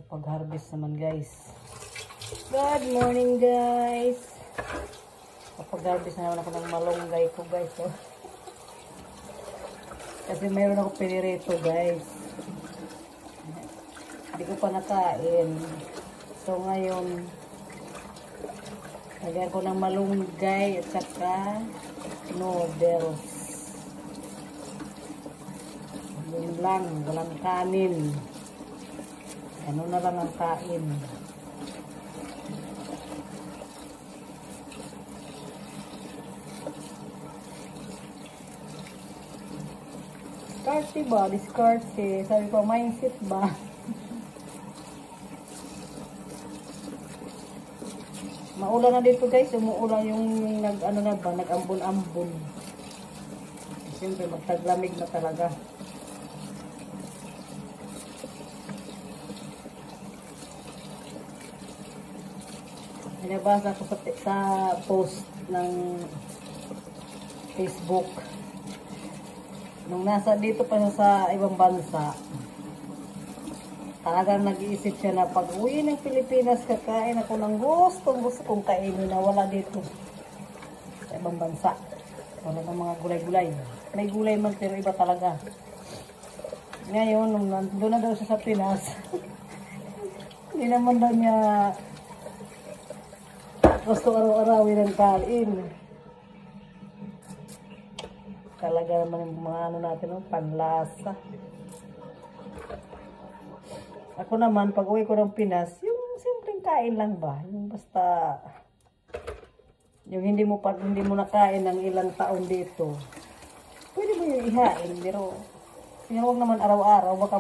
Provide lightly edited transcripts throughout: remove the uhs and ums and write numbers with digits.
Pag-harvest naman guys. Good morning guys. Pag-harvest na naman ako ng malunggay ko guys. Oh. Kasi mayroon ako pinirito guys. Hindi ko pa nakain. So ngayon, lagyan ko ng malunggay at saka noodles. Yun lang, walang kanin. Ano na lang ang kain. Diskarte ba? Diskarte. Sabi ko, mindset ba? Maulan na dito guys. Umuulan yung nag-ambon-ambon. Siyempre, magtaglamig na talaga. Nabasa ko sa post ng Facebook. Nung nasa dito pa siya sa ibang bansa, talagang nag-iisip siya na pag uwi ng Pilipinas, kakain ako ng gusto kong kainin na wala dito sa ibang bansa. Wala ng mga gulay-gulay. May gulay man pero iba talaga. Ngayon, nung nandun na daw siya sa Pinas, hindi naman daw niya gusto araw-arawin ng kain. Talaga naman yung mga ano natin, no? Panlasa. Ako naman, pag uwi ko ng Pinas, yung simpleng kain lang ba? Yung basta, yung hindi mo nakain ng ilang taon dito, pwede mo yung ihain, pero huwag naman araw-araw, baka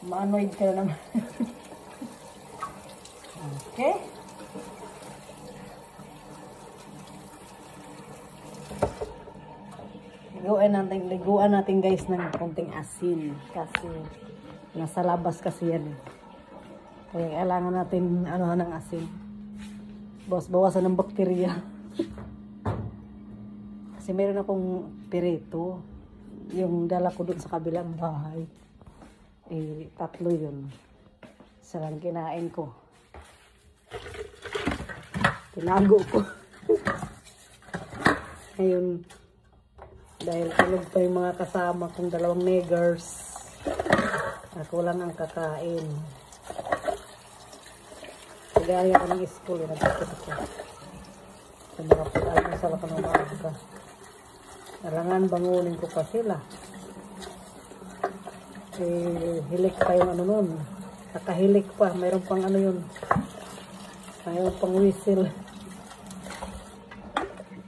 ma-annoyed ka na naman. Okay? Liguan natin guys ng konting asin kasi nasa labas kasi yan. Kaya kailangan natin ng asin. Bawasan ng bakterya. Kasi meron akong pirito. Yung dala ko dun sa kabilang bahay. Tatlo yun. Isa lang kinain ko. Tinago ko. Ngayon, dahil tulog pa yung mga kasama kong dalawang niggers, ako lang ang kakain. Kagaya ako ng school, nagkakit ako. Sa mga pag-almusal ako ng maaga. Alangan, bangunin ko pa sila. Hilik pa yung ano nun. Nakahilik pa, mayroon pang ano yun. Mayroon pang whistle.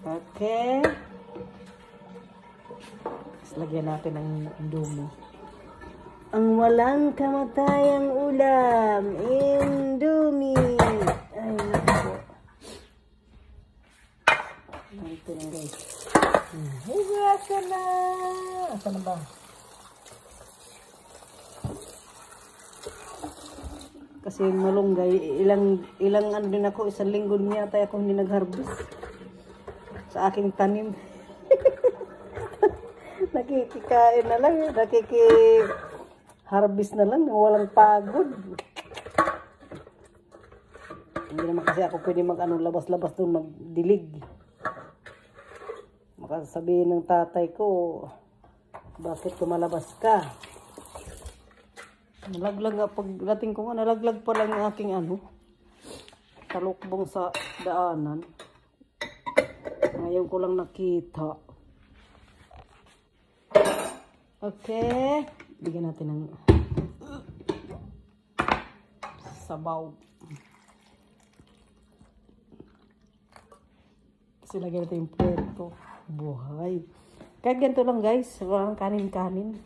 Okay. Lagyan natin ng indomie. Ang walang kamatayang ulam, indomie. Ay, naku. Ito na guys. Hugasan na. Asan na ba? Kasi malunggay, ilang ano din ako, isang linggo niya tayo ako hindi nag-harvest sa aking tanim. Nakikikain na lang, nakiki-harvest na lang, walang pagod. Hindi naman kasi ako pwede labas-labas doon, magdilig. Makasabihin ng tatay ko, bakit tumalabas ka? Nalaglag nga, pagdating ko nga, nalaglag pa lang yung aking talukbong sa daanan. Ngayon ko lang nakita. Okay. Bigyan natin ng sabaw. Kasi lagyan natin yung puweto. Buhay. Kaya ganito lang guys. Walang kanin-kanin.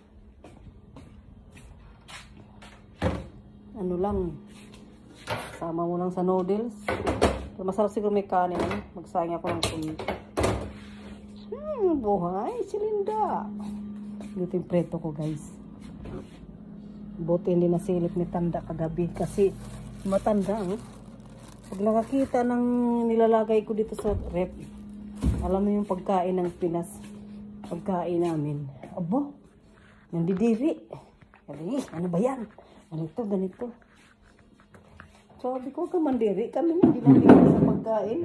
Ano lang. Sama mo lang sa noodles. Pero masarap siguro may kanin. Magsayang ako ng kulit. Buhay. Si Linda. Dito yung preto ko guys. Buti hindi nasilip ni Tanda kagabi. Kasi matanda. Pag nakakita ng nilalagay ko dito sa rep, alam mo yung pagkain ng Pinas. Pagkain namin. Abo. Nandidiri. Ano ba yan? Ganito, ganito. Sabi ko, kamandiri kami, hindi mandiri sa pagkain.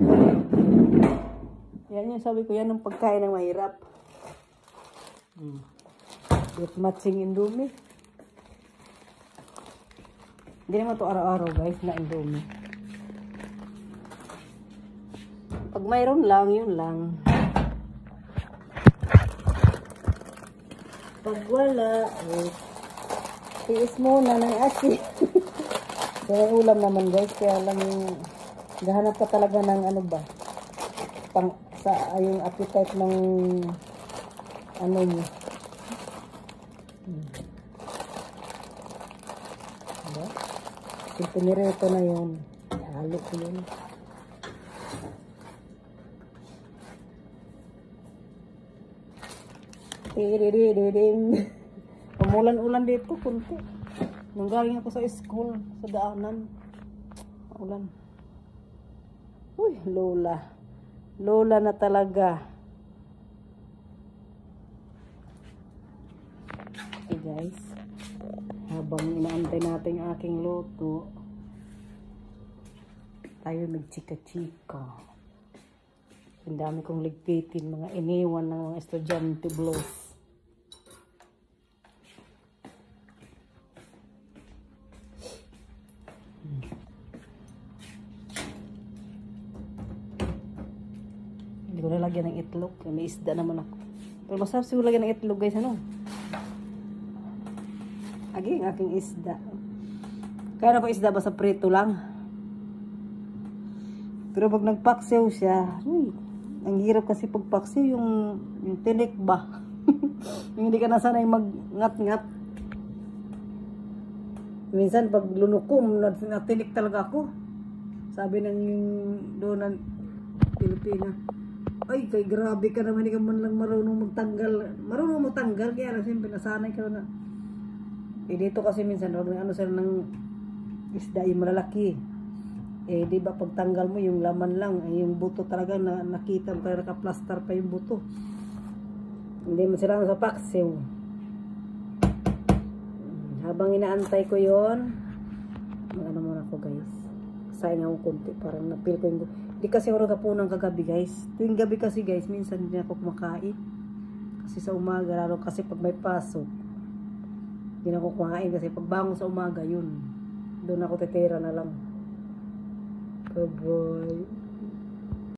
Yan yung sabi ko, yan ang pagkain ng mahirap. With matching Indomie. Hindi naman to araw-araw guys na Indomie. Pag mayroon lang, yun lang. Pag wala, tiis muna ng asin. Kaya ulam naman guys, kaya lang yung gahanap ka talaga ng ano ba, yung appetite ng ano niyo. Diba? Yung pinirito na yun, halo ko yun. Umulan-ulan dito, kunti. Nung galing ako sa school, sa daanan, ulan. Uy, Lola. Lola na talaga. Okay guys, habang inaantay natin ang aking luto, tayo nagchika-chika. Ang dami kong ligpitin, mga iniwan ng mga estudyante blows. Hindi ko nalagyan ng itlog. May isda naman ako. Pero masarap siguro lagyan ng itlog guys. Ano? Ang aking isda. Kaya na po isda basta prito lang. Pero pag nagpaksiw siya, ang hirap kasi pag paksiw yung tinik ba? Yung hindi ka nasanay mag-ngat-ngat. Minsan pag lunukom, natinik talaga ako. Sabi ng doon ng Pilipina, ay kay grabe ka naman, hindi ka man lang marunong magtanggal. Marunong magtanggal, kaya lang siyempre nasanay ka na. Dito kasi minsan, ano sila ng isda yung malalaki. Di ba pagtanggal mo yung laman lang, yung buto talaga nakita mo, kaya naka-plaster pa yung buto. Hindi mo sila sa paksiw. Habang inaantay ko yon, ano muna ako guys. Sayang ako konti, parang napil ko yung... Di kasi ako nagkapunang kagabi guys. Tuwing gabi kasi guys, minsan hindi ako kumakain. Kasi sa umaga, lalo kasi pag may pasok, hindi ako kumain kasi pag bangon sa umaga, yun. Doon ako titira na lang. Bye-bye.